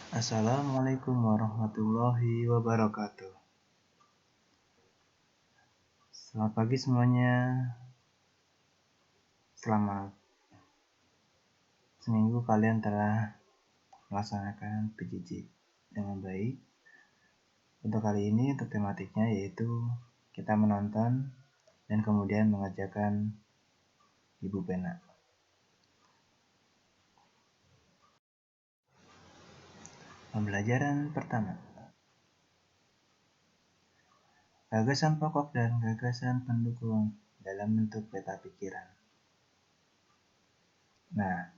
Assalamualaikum warahmatullahi wabarakatuh. Selamat pagi semuanya. Selamat seminggu kalian telah melaksanakan PJJ dengan baik. Untuk kali ini untuk tematiknya yaitu kita menonton dan kemudian mengerjakan ibu pena. Pembelajaran pertama. Gagasan pokok dan gagasan pendukung dalam bentuk peta pikiran. Nah,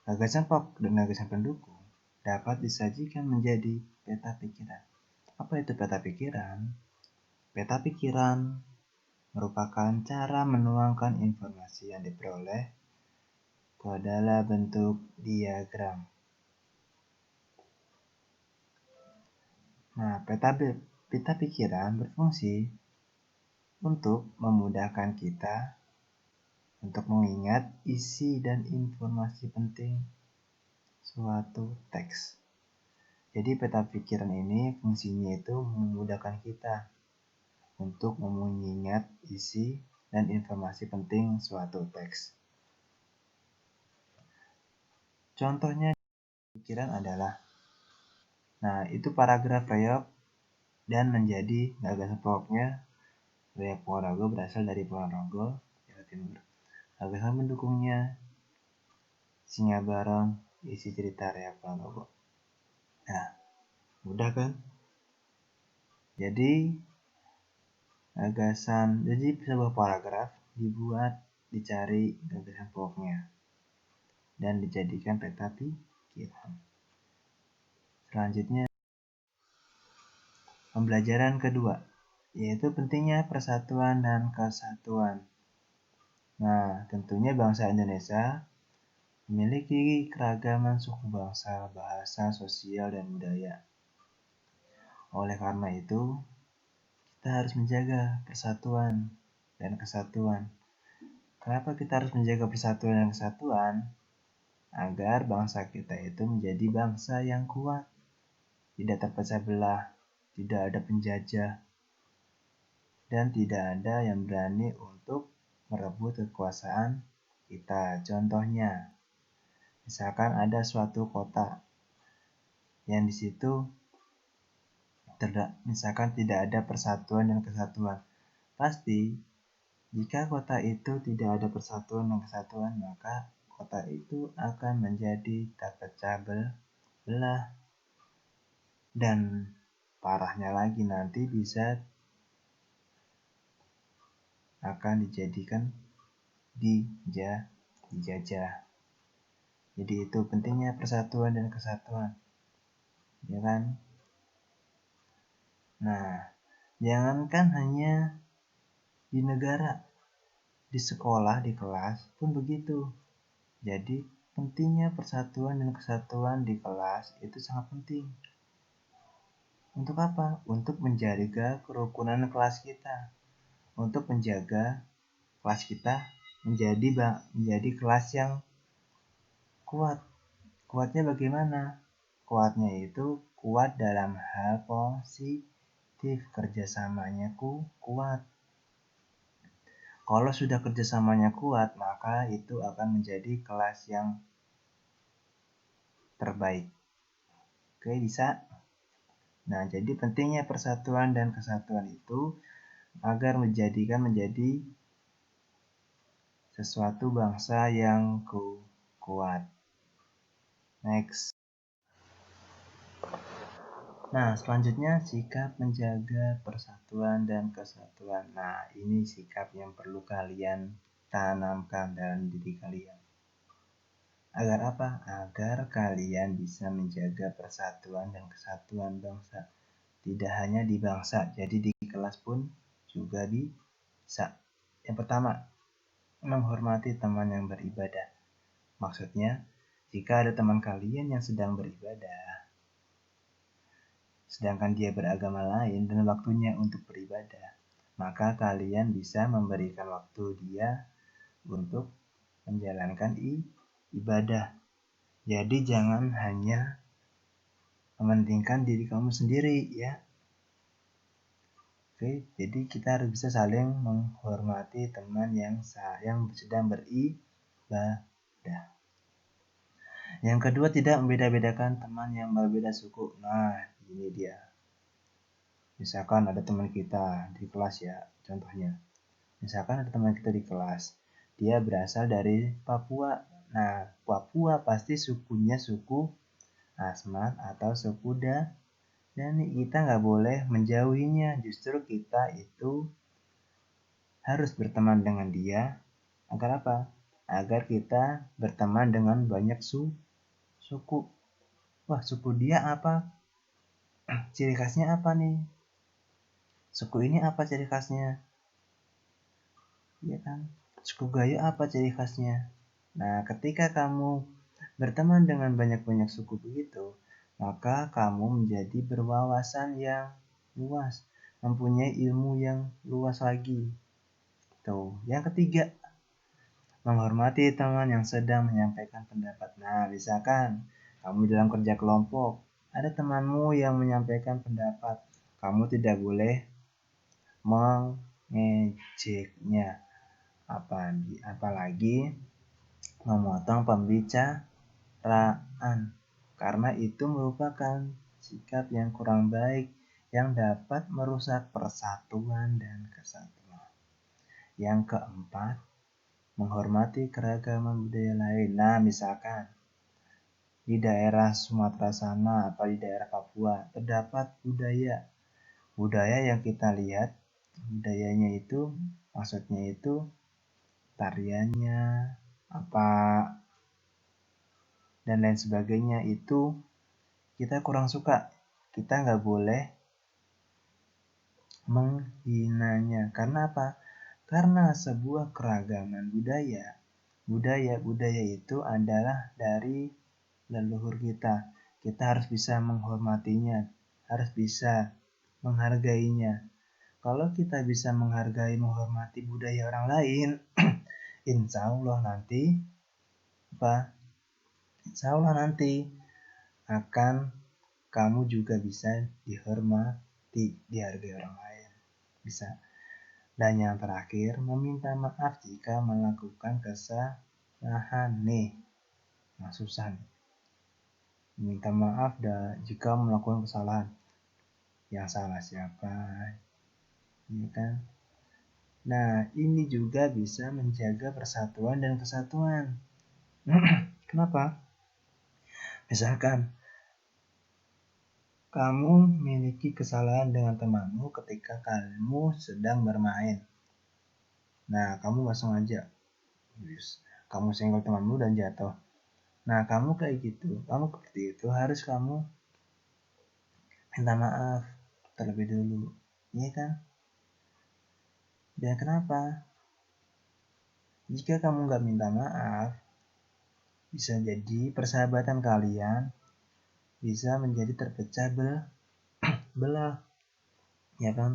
gagasan pokok dan gagasan pendukung dapat disajikan menjadi peta pikiran. Apa itu peta pikiran? Peta pikiran merupakan cara menuangkan informasi yang diperoleh ke dalam bentuk diagram. Nah, peta pikiran berfungsi untuk memudahkan kita untuk mengingat isi dan informasi penting suatu teks. Jadi peta pikiran ini fungsinya itu memudahkan kita untuk mengingat isi dan informasi penting suatu teks. Contohnya pikiran adalah, nah itu paragraf reog dan menjadi gagasan pokoknya. Reog Ponorogo berasal dari Ponorogo, Jawa Timur. Gagasan pendukungnya Singa Barong, isi cerita Reog Ponorogo. Nah, mudah kan? Jadi sebuah paragraf dicari gagasan pokoknya dan dijadikan peta pikiran. Selanjutnya pembelajaran kedua, yaitu pentingnya persatuan dan kesatuan. Nah, tentunya bangsa Indonesia memiliki keragaman suku bangsa, bahasa, sosial, dan budaya. Oleh karena itu, kita harus menjaga persatuan dan kesatuan. Kenapa kita harus menjaga persatuan dan kesatuan? Agar bangsa kita itu menjadi bangsa yang kuat, tidak terpecah belah, tidak ada penjajah, dan tidak ada yang berani untuk merebut kekuasaan kita. Contohnya, misalkan ada suatu kota yang di situ misalkan tidak ada persatuan dan kesatuan. Pasti jika kota itu tidak ada persatuan dan kesatuan, maka kota itu akan menjadi terpecah belah. Dan parahnya lagi nanti bisa akan dijadikan dijajah. Jadi itu pentingnya persatuan dan kesatuan, ya kan? Nah, jangankan hanya di negara, di sekolah, di kelas pun begitu. Jadi pentingnya persatuan dan kesatuan di kelas itu sangat penting. Untuk apa? Untuk menjaga kerukunan kelas kita, untuk menjaga kelas kita menjadi kelas yang kuat. Kuatnya bagaimana? Kuatnya itu kuat dalam hal positif, kerjasamanya kuat. Kalau sudah kerjasamanya kuat, maka itu akan menjadi kelas yang terbaik. Oke, bisa? Nah, jadi pentingnya persatuan dan kesatuan itu agar menjadi sesuatu bangsa yang kuat. Next. Nah, selanjutnya sikap menjaga persatuan dan kesatuan. Nah, ini sikap yang perlu kalian tanamkan dalam diri kalian. Agar apa? Agar kalian bisa menjaga persatuan dan kesatuan bangsa. Tidak hanya di bangsa, jadi di kelas pun juga bisa. Yang pertama, menghormati teman yang beribadah. Maksudnya, jika ada teman kalian yang sedang beribadah, sedangkan dia beragama lain dan waktunya untuk beribadah, maka kalian bisa memberikan waktu dia untuk menjalankan ibadah. Jadi jangan hanya mementingkan diri kamu sendiri ya. Oke, jadi kita harus bisa saling menghormati teman yang sedang beribadah. Yang kedua, tidak membeda-bedakan teman yang berbeda suku. Nah, ini dia. Misalkan ada teman kita di kelas ya, contohnya. Misalkan ada teman kita di kelas, dia berasal dari Papua. Nah, Papua pasti sukunya suku Asmat atau suku Dani. Kita nggak boleh menjauhinya. Justru kita itu harus berteman dengan dia. Agar apa? Agar kita berteman dengan banyak suku. Wah, suku dia apa? Ciri khasnya apa nih? Suku ini apa ciri khasnya? Iya kan? Suku Gayo apa ciri khasnya? Nah, ketika kamu berteman dengan banyak-banyak suku begitu, maka kamu menjadi berwawasan yang luas, mempunyai ilmu yang luas lagi. Tuh. Yang ketiga, menghormati teman yang sedang menyampaikan pendapat. Nah, misalkan kamu dalam kerja kelompok, ada temanmu yang menyampaikan pendapat, kamu tidak boleh mengejeknya, apalagi memotong pembicaraan, karena itu merupakan sikap yang kurang baik yang dapat merusak persatuan dan kesatuan. Yang keempat, menghormati keragaman budaya lain. Nah, misalkan di daerah Sumatera sana atau di daerah Papua terdapat budaya yang kita lihat, budayanya itu maksudnya itu tariannya apa dan lain sebagainya, itu kita kurang suka. Kita nggak boleh menghinanya. Karena apa? Karena sebuah keragaman budaya itu adalah dari leluhur kita. Kita harus bisa menghormatinya, harus bisa menghargainya. Kalau kita bisa menghargai, menghormati budaya orang lain, insya Allah nanti akan kamu juga bisa dihormati, dihargai orang lain. Bisa. Dan yang terakhir, meminta maaf jika melakukan kesalahan. Nih, nah susah nih. Meminta maaf jika melakukan kesalahan. Yang salah siapa? Ini kan. Nah, ini juga bisa menjaga persatuan dan kesatuan. Kenapa? Misalkan kamu memiliki kesalahan dengan temanmu ketika kamu sedang bermain. Nah, kamu nggak sengaja, kamu senggol temanmu dan jatuh. Nah, kamu kayak gitu, kamu seperti itu harus kamu minta maaf terlebih dulu, iya kan? Dan kenapa? Jika kamu nggak minta maaf, bisa jadi persahabatan kalian bisa menjadi terpecah belah, ya kan?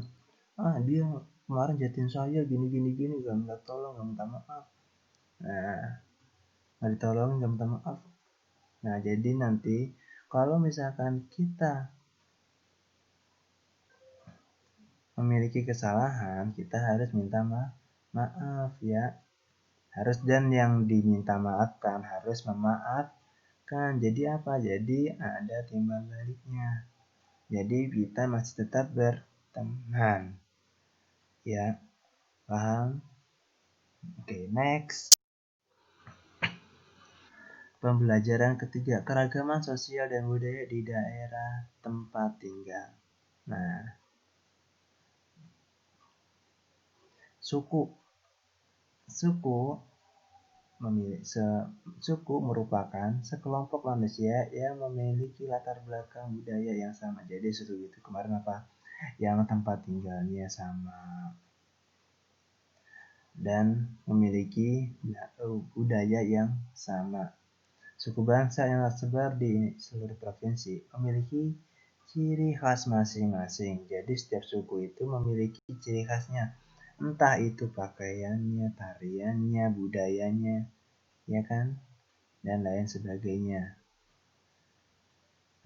Dia kemarin jatin saya gini gak minta tolong, gak minta maaf. Nah, gak ditolong, gak minta maaf. Nah, jadi nanti kalau misalkan kita memiliki kesalahan, kita harus minta maaf ya. Harus, dan yang diminta maafkan harus memaafkan. Jadi apa? Jadi ada timbal baliknya. Jadi kita masih tetap berteman. Ya, paham? Oke, next. Pembelajaran ketiga, keragaman sosial dan budaya di daerah tempat tinggal. Nah, suku merupakan sekelompok manusia yang memiliki latar belakang budaya yang sama. Jadi suku itu kemarin apa? Yang tempat tinggalnya sama dan memiliki budaya yang sama. Suku bangsa yang tersebar di seluruh provinsi memiliki ciri khas masing-masing. Jadi setiap suku itu memiliki ciri khasnya. Entah itu pakaiannya, tariannya, budayanya, ya kan? Dan lain sebagainya.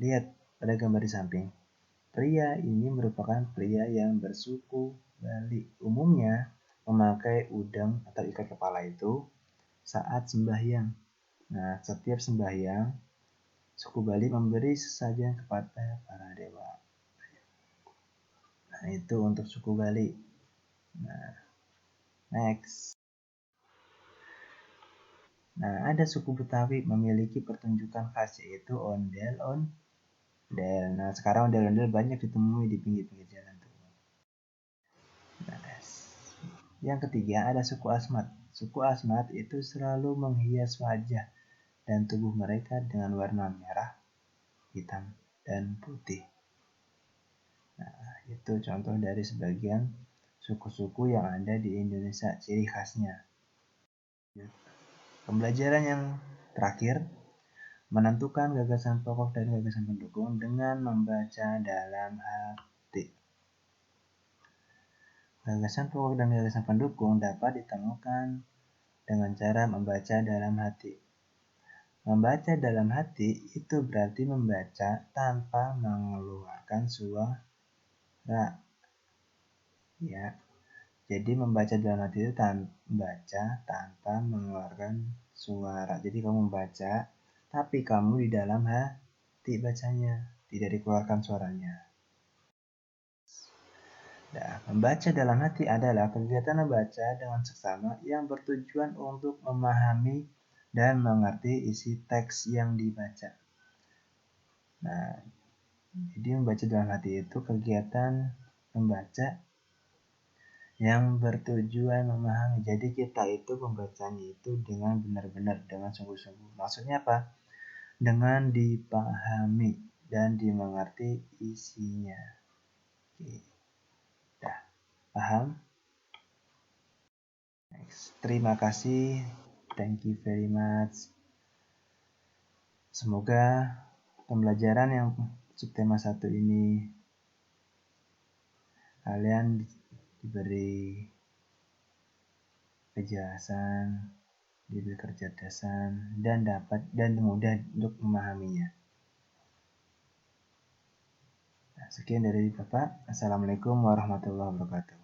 Lihat, pada gambar di samping. Pria ini merupakan pria yang bersuku Bali. Umumnya memakai udeng atau ikat kepala itu saat sembahyang. Nah, setiap sembahyang, suku Bali memberi sesajen kepada para dewa. Nah, itu untuk suku Bali. Nah, next. Nah, ada suku Betawi memiliki pertunjukan khas yaitu ondel-ondel. Nah, sekarang ondel-ondel banyak ditemui di pinggir-pinggir jalan tuh. Nah, yang ketiga ada suku Asmat. Suku Asmat itu selalu menghias wajah dan tubuh mereka dengan warna merah, hitam, dan putih. Nah, itu contoh dari sebagian suku-suku yang ada di Indonesia, ciri khasnya. Pembelajaran yang terakhir, menentukan gagasan pokok dan gagasan pendukung dengan membaca dalam hati. Gagasan pokok dan gagasan pendukung dapat ditemukan dengan cara membaca dalam hati. Membaca dalam hati itu berarti membaca tanpa mengeluarkan suara. Ya, jadi membaca dalam hati itu membaca tanpa mengeluarkan suara. Jadi kamu membaca, tapi kamu di dalam hati bacanya, tidak dikeluarkan suaranya. Nah, membaca dalam hati adalah kegiatan membaca dengan seksama yang bertujuan untuk memahami dan mengerti isi teks yang dibaca. Nah, jadi membaca dalam hati itu kegiatan membaca yang bertujuan memahami. Jadi kita itu membacanya itu dengan benar-benar, dengan sungguh-sungguh. Maksudnya apa? Dengan dipahami dan dimengerti isinya. Oke. Dah, paham? Next. Terima kasih. Thank you very much. Semoga pembelajaran yang subtema 1 ini kalian diberi kejelasan, diberi kecerdasan, dan mudah untuk memahaminya. Nah, sekian dari Bapak. Assalamualaikum warahmatullahi wabarakatuh.